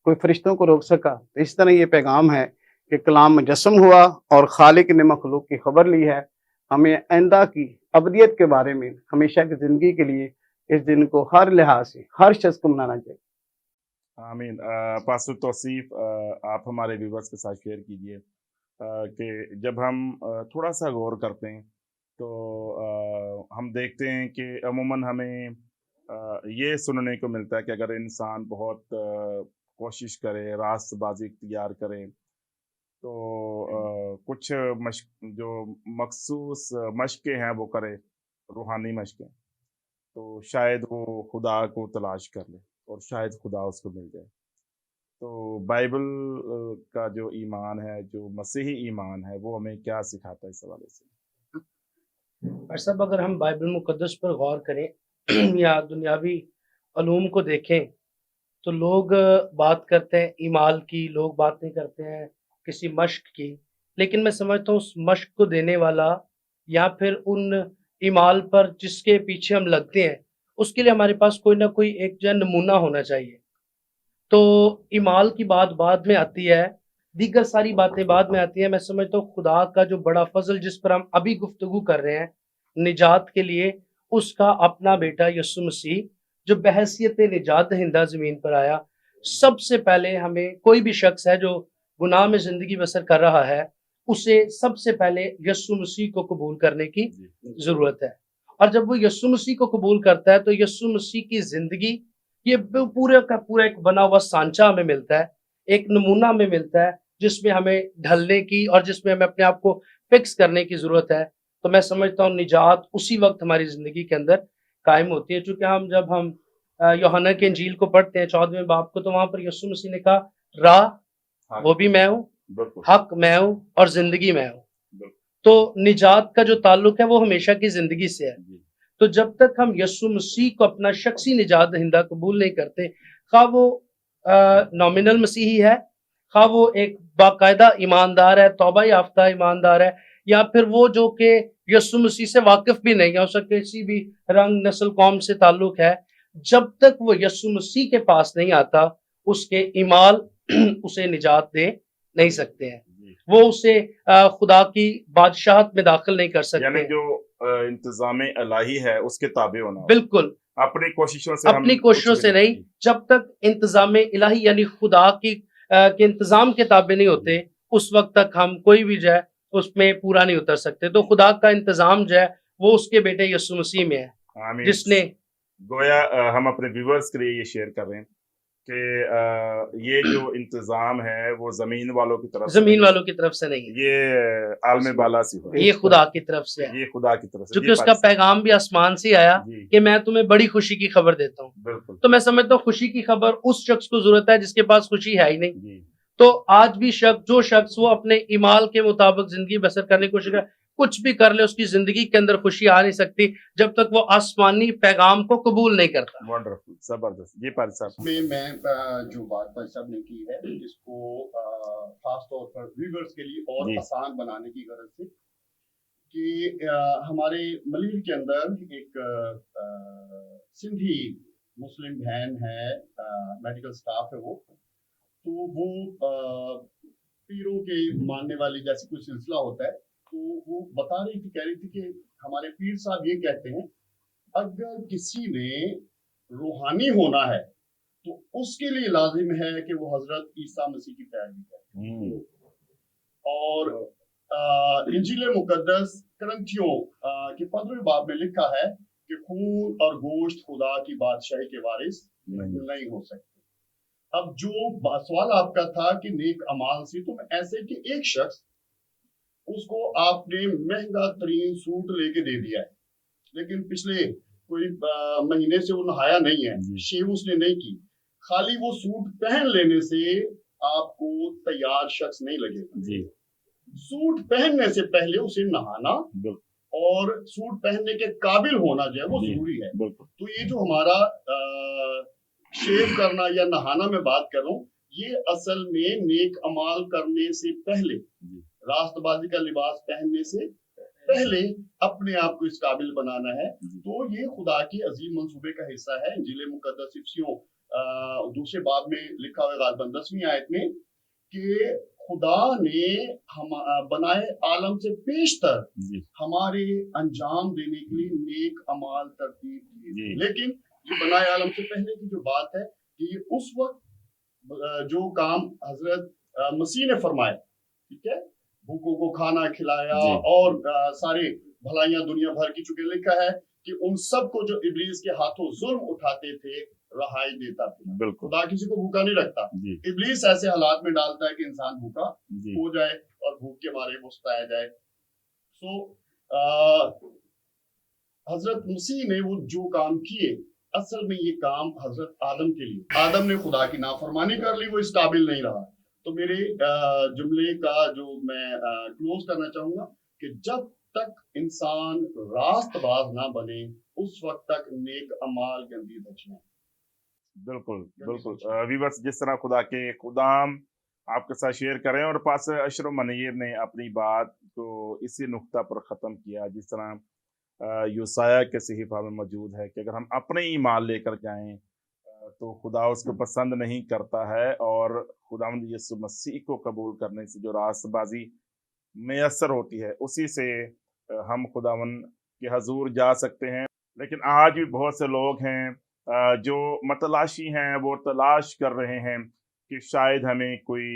کوئی فرشتوں کو روک سکا؟ تو اس طرح یہ پیغام ہے کہ کلام مجسم ہوا اور خالق نے مخلوق کی خبر لی ہے. ہمیں آئندہ کی ابدیت کے بارے میں, ہمیشہ کی زندگی کے لیے اس دن کو ہر لحاظ سے ہر شخص کو منانا چاہیے. آمین. پاسٹر توصیف آپ ہمارے ویورز کے ساتھ شیئر کیجئے کہ جب ہم تھوڑا سا غور کرتے ہیں تو ہم دیکھتے ہیں کہ عموماً ہمیں یہ سننے کو ملتا ہے کہ اگر انسان بہت کوشش کرے, راست بازی اختیار کرے, تو کچھ جو مخصوص مشقیں ہیں وہ کرے, روحانی مشقیں, تو شاید وہ خدا کو تلاش کر لے اور شاید خدا اس کو مل جائے. تو بائبل کا جو ایمان ہے, جو مسیحی ایمان ہے, وہ ہمیں کیا سکھاتا ہے اس حوالے سے؟ صاحب اگر ہم بائبل مقدس پر غور کریں یا دنیاوی علوم کو دیکھیں تو لوگ بات کرتے ہیں ایمان کی, لوگ بات نہیں کرتے ہیں کسی مشق کی, لیکن میں سمجھتا ہوں اس مشق کو دینے والا یا پھر ان ایمان پر جس کے پیچھے ہم لگتے ہیں, اس کے لیے ہمارے پاس کوئی نہ کوئی ایک جو نمونہ ہونا چاہیے. تو ایمان کی بات بعد میں آتی ہے, دیگر ساری باتیں بعد میں آتی ہیں. میں سمجھتا ہوں خدا کا جو بڑا فضل جس پر ہم ابھی گفتگو کر رہے ہیں نجات کے لیے, اس کا اپنا بیٹا یسوع مسیح جو بحیثیت نجات دہندہ زمین پر آیا. سب سے پہلے ہمیں کوئی بھی شخص ہے جو گناہ میں زندگی بسر کر رہا ہے, اسے سب سے پہلے یسوع مسیح کو قبول کرنے کی ضرورت ہے. اور جب وہ یسوع مسیح کو قبول کرتا ہے تو یسوع مسیح کی زندگی, یہ پورے کا پورا ایک بنا ہوا سانچہ ہمیں ملتا ہے, ایک نمونہ ہمیں ملتا ہے جس میں ہمیں ڈھلنے کی اور جس میں ہمیں اپنے آپ کو فکس کرنے کی ضرورت ہے. تو میں سمجھتا ہوں نجات اسی وقت ہماری زندگی کے اندر قائم ہوتی ہے. چونکہ جب ہم یوحنا کے انجیل کو پڑھتے ہیں 14ویں باب کو, تو وہاں پر یسوع مسیح نے کہا راہ وہ بھی میں ہوں, حق میں ہوں اور زندگی میں ہوں. تو نجات کا جو تعلق ہے وہ ہمیشہ کی زندگی سے ہے. تو جب تک ہم یسوع مسیح کو اپنا شخصی نجات دہندہ قبول نہیں کرتے, خواہ وہ نومینل مسیحی ہے, خواہ وہ ایک باقاعدہ ایماندار ہے, توبہ یافتہ ایماندار ہے, یا پھر وہ جو کہ یسوع مسیح سے واقف بھی نہیں ہے, اس کا کسی بھی رنگ نسل قوم سے تعلق ہے, جب تک وہ یسوع مسیح کے پاس نہیں آتا اس کے ایمان उसे निजात दे नहीं सकते हैं, जी। वो उसे खुदा की बादशाहत में दाखिल नहीं कर सकते यानी हैं। जो इंतजाम इलाही है उसके ताबे होना होगा। बिल्कुल, अपनी कोशिशों से हम अपनी कुछ कोशिशों भी से नहीं, जब तक इंतजाम इलाही यानी खुदा की के इंतजाम के ताबे नहीं होते, उस वक्त तक हम कोई भी जो है उसमें पूरा नहीं उतर सकते। तो खुदा का इंतजाम जो है वो उसके बेटे यीशु मसीह में है, आमीन। जिसने गोया हम अपने व्यूवर्स के लिए ये शेयर कर रहे हैं कि ये जो इंतजाम है वो जमीन वालों की तरफ से जमीन नहीं, वालों की तरफ से नहीं है, ये आलम बाला से हो, ये खुदा की तरफ से है, ये खुदा की तरफ से। क्योंकि जी, उसका पारिस साहब। पैगाम भी आसमान से आया जी, कि मैं तुम्हें बड़ी खुशी की खबर देता हूँ। बिल्कुल। तो मैं समझता हूँ खुशी की खबर उस शख्स को जरूरत है जिसके पास खुशी है ही नहीं। जी, तो आज भी जो शख्स वो अपने ईमाल के मुताबिक जिंदगी बसर करने की कोशिश करे, कुछ भी कर ले, उसकी जिंदगी के अंदर खुशी आ नहीं सकती जब तक वो आसमानी पैगाम को कबूल नहीं करता। वंडरफुल, जबरदस्त। जी पारिस साहब। में मैं जो बात भाई साहब ने की है इसको खास तौर पर व्यूअर्स के लिए और जी। आसान बनाने की गरज से कि हमारे मलीर के अंदर एक सिंधी मुस्लिम बहन है, मेडिकल स्टाफ है वो, तो वो पीरों के मानने वाली जैसे कोई सिलसिला होता है, तो वो बता रही थी, कह रही थी कि हमारे पीर साहब ये कहते हैं अगर किसी ने रूहानी होना है तो उसके लिए लाजिम है कि वो हजरत ईसा मसीह की पैरवी करे। और इंजील मुकद्दस करंथियों के 15वें बाब में लिखा है कि खून और गोश्त खुदा की बादशाही के वारिस नहीं हो सकते। अब जो सवाल आपका था कि नेक अमाल से, तो ऐसे कि एक शख्स उसको आपने महंगा तरीन सूट लेके दे दिया है, लेकिन पिछले कोई महीने से वो नहाया नहीं है, शेव उसने नहीं की, खाली वो सूट पहन लेने से आपको तैयार शख्स नहीं लगेगा। जी, सूट पहनने से पहले उसे नहाना और सूट पहनने के काबिल होना जो है वो जरूरी है। तो ये जो हमारा शेव करना या नहाना मैं बात कर रहा हूँ, ये असल में नेक अमाल करने से पहले, रास्तबाजी का लिबास पहनने से पहले अपने आप को इस काबिल बनाना है। तो ये खुदा की अजीम मंसूबे का हिस्सा है। इंजील मुकद्दस इफ्सियों दूसरे बाब में लिखा हुआ गालिबन 10वीं आयत में कि खुदा ने हम बनाए आलम से पेशतर हमारे अंजाम देने के लिए नेक अमाल तरतीब किए। लेकिन ये बनाए आलम से पहले की जो बात है कि ये उस वक्त जो काम हजरत मसीह ने फरमाए, ठीक है, भूखों को खाना खिलाया और सारे भलाइयां दुनिया भर की, चुके लिखा है कि उन सब को जो इब्लीस के हाथों जुल्म उठाते थे रहाई देता था। खुदा किसी को भूखा नहीं रखता, इब्लीस ऐसे हालात में डालता है कि इंसान भूखा हो जाए और भूख के मारे वो सताया जाए। सो हजरत मसीह ने वो जो काम किए, असल में ये काम हजरत आदम के लिए, आदम ने खुदा की नाफरमानी कर ली, वो इस काबिल नहीं रहा। तो मेरे जुमले का जो मैं क्लोज करना चाहूंगा कि जब तक इंसान रास्तबाज ना बने उस वक्त तक नेक अमाल गंदी बचना। बिल्कुल बिल्कुल। व्यूअर्स, जिस तरह खुदा के खुदाम आपके साथ शेयर करें, और पास अशरफ मनीर ने अपनी बात को इसी नुक्ता पर ख़त्म किया, जिस तरह यूसाया के सहीफा में मौजूद है कि अगर हम अपने ही माल लेकर जाएं तो खुदा उसको पसंद नहीं करता है, और खुदावंद यीशु मसीह को कबूल करने से जो रास्तबाजी मैसर होती है उसी से हम खुदावंद के हजूर जा सकते हैं। लेकिन आज भी बहुत से लोग हैं जो मतलाशी हैं, वो तलाश कर रहे हैं कि शायद हमें कोई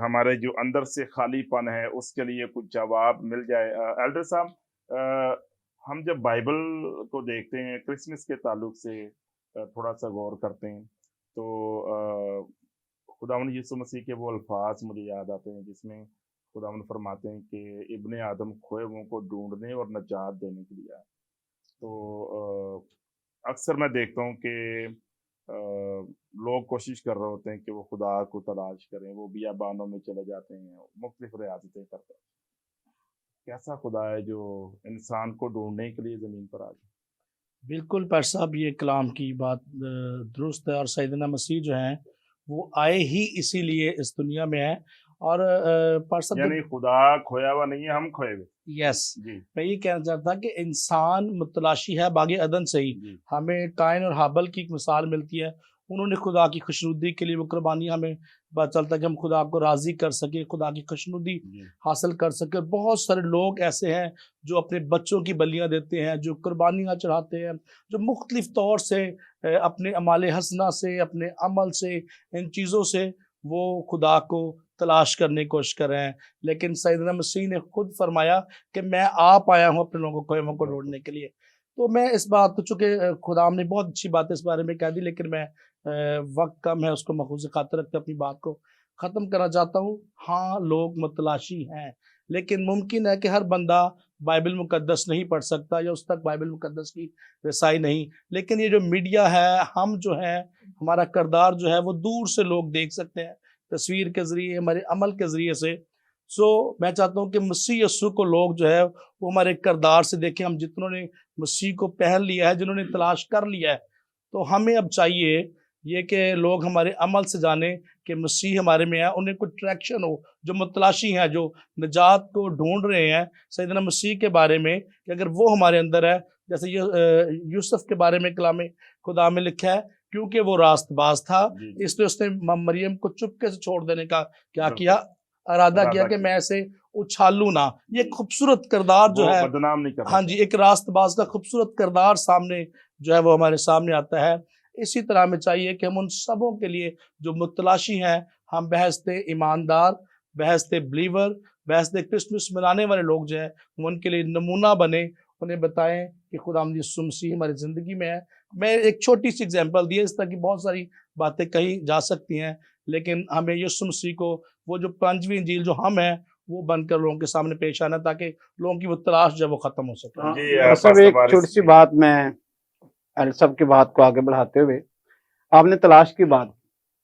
हमारे जो अंदर से खालीपन है उसके लिए कुछ जवाब मिल जाए। एल्डर साहब, हम जब बाइबल को देखते हैं, क्रिसमस के ताल्लुक से थोड़ा सा गौर करते हैं, तो खुदावंद यीशु मसीह के वो अल्फाज मुझे याद आते हैं जिसमें खुदावंद फरमाते हैं कि इब्ने आदम खोए हुओं को ढूंढने और नजात देने के लिए आए। तो अक्सर मैं देखता हूँ कि लोग कोशिश कर रहे होते हैं कि वो खुदा को तलाश करें, वो बियाबानों में चले जाते हैं, मुख्तलिफ रियासतें करते हैं। कैसा खुदा है जो इंसान को ढूंढने के लिए ज़मीन पर आ जाए? बिल्कुल पर साहब, ये कलाम की बात दुरुस्त है, और सैयदना मसीह जो हैं वो आए ही इसीलिए इस दुनिया में है। और पर साहब, यानी खुदा खोया हुआ नहीं है, हम खोए हुए। यस, मैं ये कहना चाहता कि इंसान मुतलाशी है बागे अदन से ही। हमें काइन और हाबल की एक मिसाल मिलती है, उन्होंने खुदा की खुशनुदी के लिए वो कुर्बानी, हमें पता चलता है कि हम खुदा को राज़ी कर सके, खुदा की खुशनुदी हासिल कर सके। और बहुत सारे लोग ऐसे हैं जो अपने बच्चों की बलियाँ देते हैं, जो कुर्बानियाँ चढ़ाते हैं, जो मुख्तलिफ़ तौर से अपने अमाल हसना से, अपने अमल से, इन चीज़ों से वो खुदा को तलाश करने की कोशिश कर रहे हैं। लेकिन सैयदना मसीह ने खुद फरमाया कि मैं आप आया हूँ अपने लोगों को ढूंढने के लिए। तो मैं इस बात को, चूँकि खुदा ने बहुत अच्छी बात इस बारे में कह दी, लेकिन मैं वक्त कम है, उसको मखूज़ खातिर रखते अपनी बात को ख़त्म करना चाहता हूँ। हाँ, लोग मतलाशी हैं, लेकिन मुमकिन है कि हर बंदा बाइबल मुकद्दस नहीं पढ़ सकता या उस तक बाइबल मुकद्दस की रसाई नहीं। लेकिन ये जो मीडिया है, हम जो हैं, हमारा किरदार जो है वो दूर से लोग देख सकते हैं, तस्वीर के ज़रिए, हमारे अमल के ज़रिए से। मैं चाहता हूँ कि मसीह यस्सु को लोग जो है वो हमारे किरदार से देखें। हम जितनों ने मसीह को पहन लिया है, जिन्होंने तलाश कर लिया है, तो हमें अब चाहिए ये कि लोग हमारे अमल से जाने कि मसीह हमारे में है, उन्हें कोई ट्रैक्शन हो। जो मुतलाशी हैं, जो निजात को ढूंढ रहे हैं सैयदना मसीह के बारे में, कि अगर वो हमारे अंदर है, जैसे यूसुफ के बारे में कलाम खुदा में लिखा है, क्योंकि वो रास्तबाज था, इसलिए उसने मरियम को चुपके से छोड़ देने का क्या किया, इरादा किया कि मैं ऐसे उछालू ना। ये खूबसूरत किरदार जो है, बदनाम नहीं करना। हाँ जी, एक रास्तबाज का खूबसूरत किरदार सामने जो है वो हमारे सामने आता है। इसी तरह हमें चाहिए कि हम उन सबों के लिए जो मुतलाशी हैं, हम बहसते ईमानदार, बहसते बिलीवर, बहसते क्रिसमस मनाने वाले लोग जो हैं, हम उनके लिए नमूना बने, उन्हें बताएं कि खुदावंद यीशु मसीह हमारी ज़िंदगी में है। मैं एक छोटी सी एग्जांपल दी है, इस तरह की बहुत सारी बातें कही जा सकती हैं, लेकिन हमें यीशु मसीह को, वो जो 5वीं इंजील जो हम हैं, वो बनकर लोगों के सामने पेश आना, ताकि लोगों की वो तलाश जो है वो ख़त्म हो सके। जी, सब एक छोटी सी बात, मैं सब की बात को आगे बढ़ाते हुए, आपने तलाश की बात,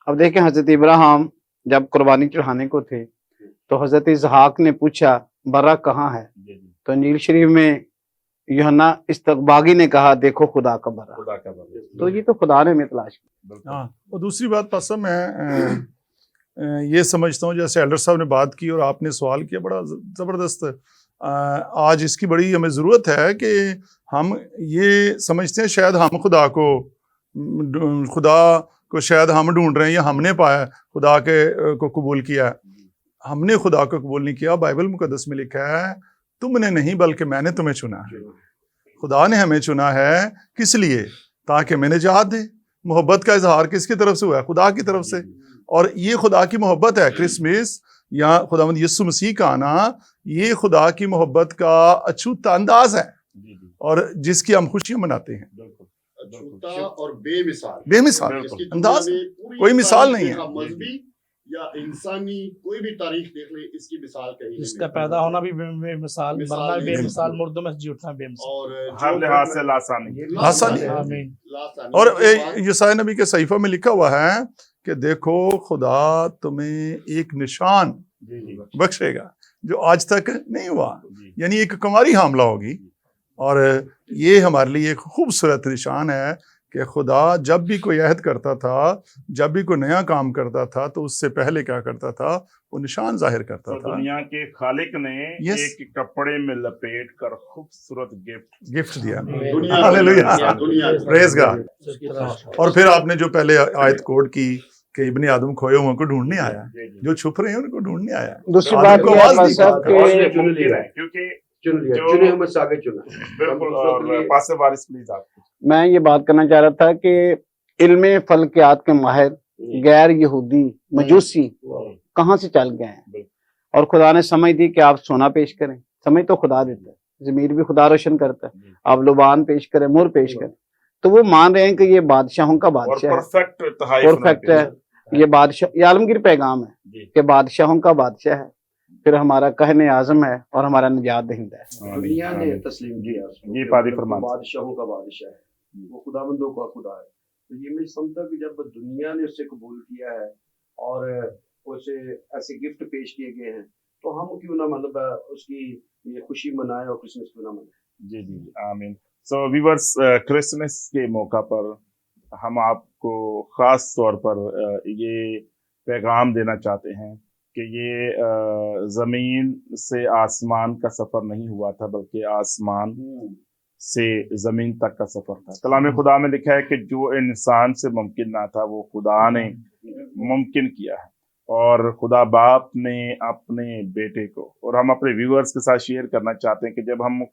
अब देखें हजरत इब्राहिम जब कुर्बानी चढ़ाने को थे तो हजरत इसहाक ने पूछा बर्रा कहाँ है, तो इंजील शरीफ में यूहन्ना इस्तकबागी ने कहा देखो खुदा का बर्रा। तो ये तो खुदा ने हमें तलाश की। हाँ, और दूसरी बात पासा मैं ये समझता हूँ, जैसे एल्डर साहब ने बात की और आपने सवाल किया, बड़ा ज़बरदस्त। आज इसकी बड़ी हमें ज़रूरत है कि हम ये समझते हैं शायद हम खुदा को शायद हम ढूंढ रहे हैं या हमने पाया, खुदा के को कबूल किया है। हमने खुदा को कबूल नहीं किया। बाइबल मुकद्दस में लिखा है तुमने नहीं बल्कि मैंने तुम्हें चुना है। खुदा ने हमें चुना है किस लिए? ताकि हमें निजात दे। मोहब्बत का इजहार किसकी तरफ से हुआ है? खुदा की तरफ से। और ये खुदा की मोहब्बत है। क्रिसमस या खुदावंद यीशु मसीह का आना, ये खुदा की मोहब्बत का अछूता अंदाज है और जिसकी हम खुशियां मनाते हैं। अछूता और बेमिसाल बेमिसाल अंदाज, कोई मिसाल नहीं है। मजहबी या इंसानी कोई भी तारीख देख ले, इसकी मिसाल कहीं नहीं। इसका पैदा होना भी बेमिसाल, मरना भी बेमिसाल, मुर्दों में जी उठना बेमिसाल, और हर लिहाज से लासानी। आमीन। और यशायाह नबी के सहीफा में लिखा हुआ है कि देखो खुदा तुम्हें एक निशान बख्शेगा जो आज तक नहीं हुआ, यानी एक कुंवारी हामला होगी। और ये हमारे लिए एक खूबसूरत निशान है कि खुदा जब भी कोई अहद करता था, जब भी कोई नया काम करता था, तो उससे पहले क्या करता था? वो निशान जाहिर करता था। दुनिया के खालिक ने एक कपड़े में लपेट कर खूबसूरत गिफ्ट दिया। दुनिया प्रेज गॉड। और फिर आपने जो पहले आयत कोड की कि इब्ने आदम खोए हुए को ढूंढने आया, जो छुप रहे हैं उनको ढूंढने आया। दूसरी बात को ये है आवाज पास साहब कि क्योंकि चुन लिया, चुने हम आगे चुना। बिल्कुल। और पासे वारिस प्लीज आप। मैं ये बात करना चाह रहा था कि इल्मे फल्कियात के माहिर गैर यहूदी मजूसी कहाँ से चल गए हैं, और खुदा ने समझ दी कि आप सोना पेश करें। समझ तो खुदा देता है, ज़मीर भी खुदा रोशन करता है। आप लुबान पेश करें, मुर पेश करें, तो वो मान रहे हैं कि ये बादशाहों का बादशाह है, परफेक्ट है, ये बादशाह, ये आलमगीर पैगाम है कि बादशाहों का बादशाह है, फिर हमारा कहने आज़म है और हमारा निजात दहिंदा है। दुनिया ने तस्लीम किया ये पादी फरमान बादशाहों का बादशाह है, वो खुदाबंदों का खुदा है। तो ये मैं समझता कि जब दुनिया ने उससे कबूल किया है और उसे ऐसे गिफ्ट पेश किए गए हैं, तो हम क्यों ना मतलब उसकी ये खुशी मनाएं और क्रिसमस क्यों ना मनाएं। जी जी आमीन। सो व्यूअर्स, क्रिसमस के मौका पर हम आपको खास तौर पर ये पैगाम देना चाहते हैं कि ये ज़मीन से आसमान का सफ़र नहीं हुआ था, बल्कि आसमान से ज़मीन तक का सफ़र था। कलाम खुदा में लिखा है कि जो इंसान से मुमकिन ना था वो खुदा ने मुमकिन किया है, और खुदा बाप ने अपने बेटे को, और हम अपने व्यूअर्स के साथ शेयर करना चाहते हैं कि जब हम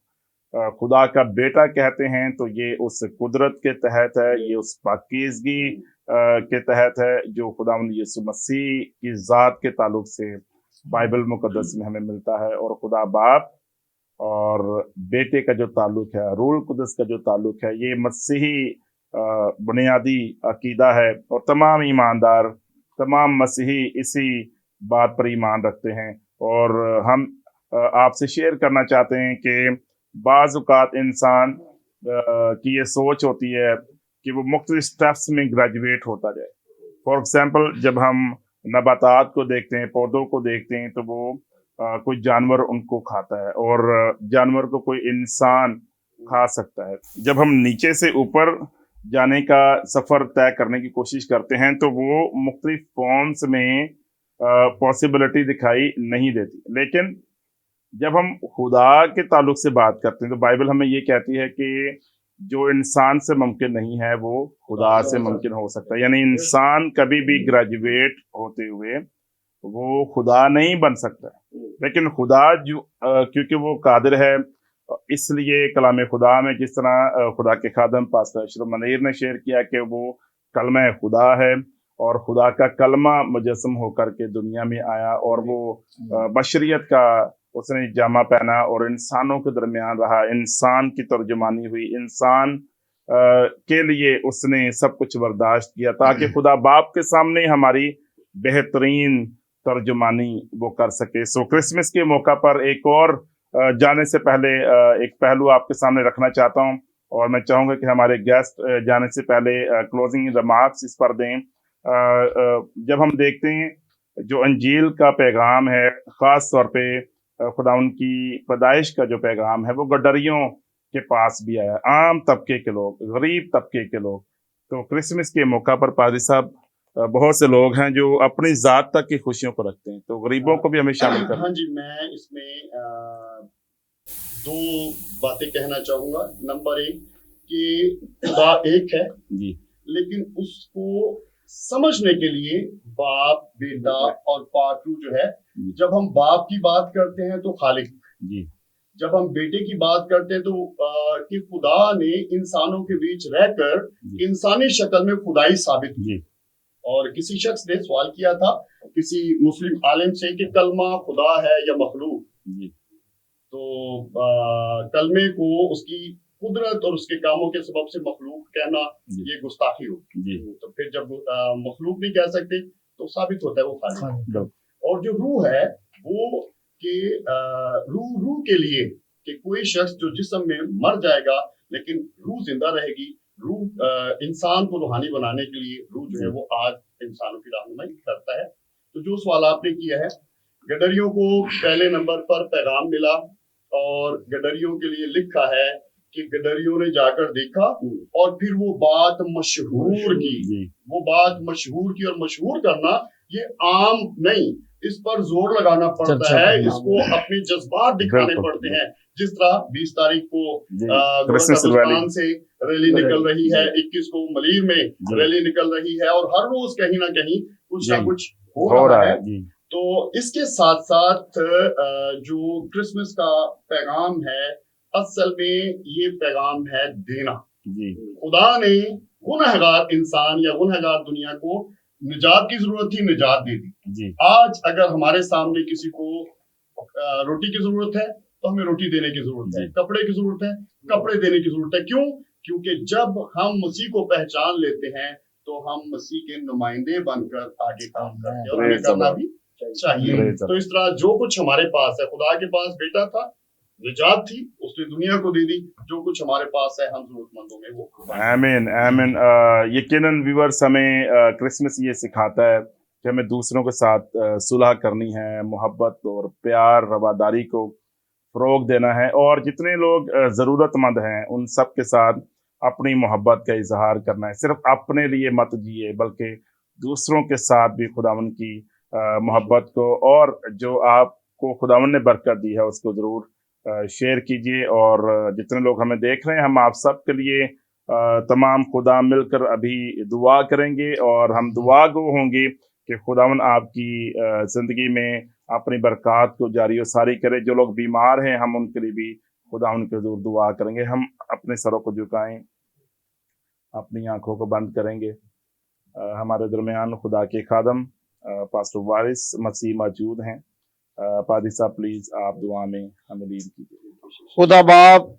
खुदा का बेटा कहते हैं तो ये उस कुदरत के तहत है, ये उस पाकीज़गी के तहत है जो खुदावंद यीशु मसीह की ज़ात के ताल्लुक से बाइबल मुकद्दस में हमें मिलता है। और खुदा बाप और बेटे का जो ताल्लुक है, रूल कुदस का जो ताल्लुक है, ये मसीही बुनियादी अकीदा है, और तमाम ईमानदार, तमाम मसीही इसी बात पर ईमान रखते हैं। और हम आपसे शेयर करना चाहते हैं कि बाज़ औक़ात इंसान की ये सोच होती है कि वो मुख्तलिफ स्टेप्स में ग्रेजुएट होता जाए। फॉर एग्जांपल, जब हम नबातात को देखते हैं, पौधों को देखते हैं, तो वो कोई जानवर उनको खाता है, और जानवर को कोई इंसान खा सकता है। जब हम नीचे से ऊपर जाने का सफ़र तय करने की कोशिश करते हैं तो वो मुख्तलिफ फॉर्म्स में पॉसिबिलिटी दिखाई नहीं देती। लेकिन जब हम खुदा के ताल्लुक से बात करते हैं तो बाइबल हमें ये कहती है कि जो इंसान से मुमकिन नहीं है वो खुदा से मुमकिन हो सकता है। यानी इंसान कभी भी ग्रेजुएट होते हुए वो खुदा नहीं बन सकता, लेकिन खुदा जो क्योंकि वो कादिर है, इसलिए कलाम खुदा में जिस तरह खुदा के खादम पास्टर अशरफ मनीर ने शेयर किया कि वो कलमा खुदा है, और खुदा का कलमा मुजस्सम होकर के दुनिया में आया, और वो बशरियत का उसने जामा पहना और इंसानों के दरमियान रहा, इंसान की तर्जुमानी हुई, इंसान के लिए उसने सब कुछ बर्दाश्त किया ताकि खुदा बाप के सामने हमारी बेहतरीन तर्जुमानी वो कर सके। सो क्रिसमस के मौका पर एक और जाने से पहले एक पहलू आपके सामने रखना चाहता हूँ, और मैं चाहूँगा कि हमारे गेस्ट जाने से पहले क्लोजिंग रिमार्क्स इस पर दें। जब हम देखते हैं जो अंजील का पैगाम है, ख़ास तौर पे खुदाउन की पैदाइश का जो पैगाम है, वो गडरियों के पास भी आया, आम तबके के लोग, गरीब तबके के लोग। तो क्रिसमस के मौका पर पादरी साहब, बहुत से लोग हैं जो अपनी ज़ात तक की खुशियों को रखते हैं, तो गरीबों को भी हमें शामिल करना। हाँ जी, मैं इसमें दो बातें कहना चाहूँगा। नंबर एक कि खुदा एक है जी, लेकिन उसको समझने के लिए बाप, बेटा और पाकरू जो है, जब हम बाप की बात करते हैं तो खालिक जी, जब हम बेटे की बात करते हैं तो कि खुदा ने इंसानों के बीच रहकर इंसानी शक्ल में खुदाई साबित की। और किसी शख्स ने सवाल किया था किसी मुस्लिम आलिम से कि कलमा खुदा है या मखलूक, तो कलमे को उसकी कुदरत और उसके कामों के सबब से मखलूक कहना ये गुस्ताखी होगी। तो फिर जब मखलूक नहीं कह सकते तो साबित होता है वो खालिक। और जो रूह है वो कि रूह के लिए कि कोई शख्स जो जिस्म में मर जाएगा लेकिन रूह जिंदा रहेगी, रूह इंसान को रूहानी बनाने के लिए रूह जो है वो आज इंसानों की रहनुमाई करता है। तो जो सवाल आपने किया है, गडरियों को पहले नंबर पर पैगाम मिला और गडरियों के लिए लिखा है कि गडरियों ने जाकर देखा और फिर वो बात मशहूर की। वो बात मशहूर की, और मशहूर करना ये आम नहीं, इस पर जोर लगाना पड़ता है, इसको अपने जज्बात दिखाने पड़ते हैं। जिस तरह 20 तारीख को कब्रिस्तान से रैली निकल रही है, 21 को मलीर में रैली निकल रही है, और हर रोज कहीं ना कहीं कुछ ना कुछ हो रहा है। तो इसके साथ साथ जो क्रिसमस का पैगाम है, असल में ये पैगाम है देना। खुदा ने गुनहगार इंसान या गुनहगार दुनिया को निजात की जरूरत थी, निजात दे दी। आज अगर हमारे सामने किसी को रोटी की जरूरत है तो हमें रोटी देने की जरूरत है, कपड़े की जरूरत है, कपड़े देने की जरूरत है। क्यों? क्योंकि जब हम मसीह को पहचान लेते हैं तो हम मसीह के नुमाइंदे बनकर आगे काम करते हैं, और हमें करना भी चाहिए। तो इस तरह जो कुछ हमारे पास है, खुदा के पास बेटा था, निजात थी, उसने दुनिया को दे दी। जो कुछ हमारे पास है हम जरूरतमंदों में वो। आमीन आमीन। यकीनन व्यूअर्स, हमें क्रिसमस ये सिखाता है कि हमें दूसरों के साथ सुलह करनी है, मोहब्बत और प्यार, रवादारी को फ़रोग देना है, और जितने लोग ज़रूरतमंद हैं उन सब के साथ अपनी मोहब्बत का इजहार करना है। सिर्फ अपने लिए मत जिए बल्कि दूसरों के साथ भी खुदावन की मोहब्बत को, और जो आपको खुदावन ने बरकत दी है उसको ज़रूर शेयर कीजिए, और जितने लोग हमें देख रहे हैं हम आप सब के लिए तमाम खुदा मिलकर अभी दुआ करेंगे, और हम दुआ गो होंगे कि खुदावन आपकी ज़िंदगी में अपनी बरक़ात को जारी व सारी करे। जो लोग बीमार हैं हम उनके लिए भी खुदा उनके ज़रूर दुआ करेंगे। हम अपने सरों को झुकाएं, अपनी आंखों को बंद करेंगे। हमारे दरमियान खुदा के खादम पास्टर वारिस मसीह मौजूद हैं। पादी साहब प्लीज़ आप दुआ में हमें लीड कीजिए। खुदा बाप,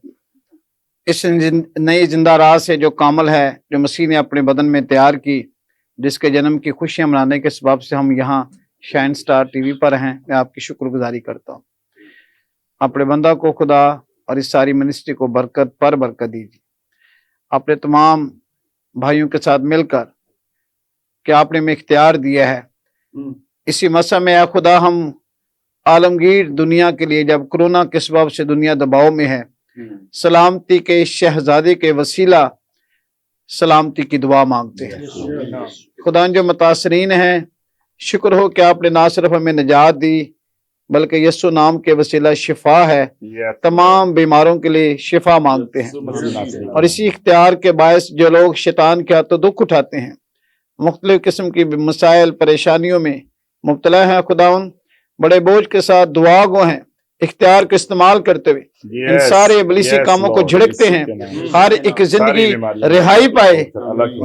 इस नई जिंदा राह से जो कामल है, जो मसीह ने अपने बदन में तैयार की, जिसके जन्म की खुशियां मनाने के सबब से हम यहाँ शाइन स्टार टीवी पर हैं, मैं आपकी शुक्रगुजारी करता हूँ। अपने बंदा को खुदा और इस सारी मिनिस्ट्री को बरकत पर बरकत दीजिए। अपने तमाम भाइयों के साथ मिलकर कि आपने में इख्तियार दिया है, इसी मसा में या खुदा हम आलमगीर दुनिया के लिए, जब कोरोना के सबब से दुनिया दबाव में है, सलामती के शहजादे के वसीला सलामती की दुआ मांगते हैं। खुदा जो मुतासरीन हैं, शुक्र हो कि आपने ना सिर्फ हमें निजात दी बल्कि यीशु नाम के वसीला शिफा है। तमाम बीमारों के लिए शिफा मांगते हैं, और इसी इख्तियार के बायस जो लोग शैतान के हाथों दुख उठाते हैं, मुख्तलिफ किस्म की मसाइल परेशानियों में मुब्तला हैं, खुदाउन बड़े बोझ के साथ दुआ गो हैं, इख्तियार को इस्तेमाल करते हुए इन सारे इब्लीसी कामों को झिड़कते हैं। हर एक जिंदगी रिहाई पाए,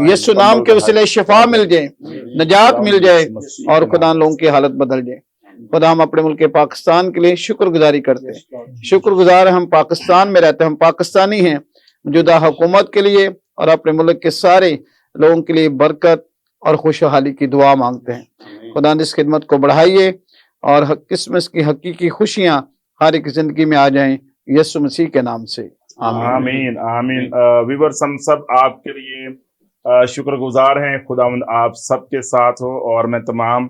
यीशु नाम के वसीले शिफा मिल जाए, नजात मिल जाए, और खुदा लोगों की हालत बदल जाए। खुदा हम अपने मुल्क पाकिस्तान के लिए शुक्रगुजारी करते हैं। शुक्रगुजार हम पाकिस्तान में रहते हैं, हम पाकिस्तानी हैं। मौजूदा हुकूमत के लिए और अपने मुल्क के सारे लोगों के लिए बरकत और खुशहाली की दुआ मांगते हैं। खुदा इस खिदमत को बढ़ाइए और क्रिसमस की हकीकी खुशियां हर एक जिंदगी में आ जाएं, यीशु मसीह के नाम से आमीन आमीन। व्यूअर्स, हम सब आपके लिए शुक्रगुजार हैं। खुदावंद आप सबके साथ हो, और मैं तमाम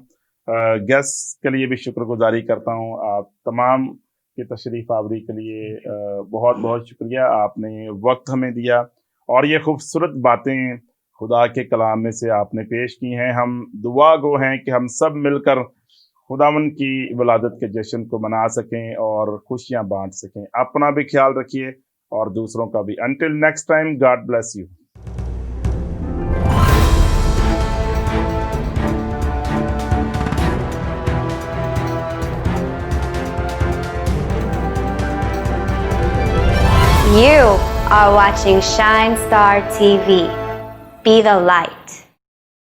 गेस्ट के लिए भी शुक्रगुजारी करता हूं। आप तमाम की तशरीफ आवरी के लिए बहुत बहुत शुक्रिया। आपने वक्त हमें दिया और ये खूबसूरत बातें खुदा के कलाम में से आपने पेश की हैं। हम दुआ गो हैं कि हम सब मिलकर खुदावन की वलादत के जश्न को मना सकें और खुशियां बांट सकें। अपना भी ख्याल रखिए और दूसरों का भी। Until next time, God bless you. You are watching Shine Star TV. Be the light.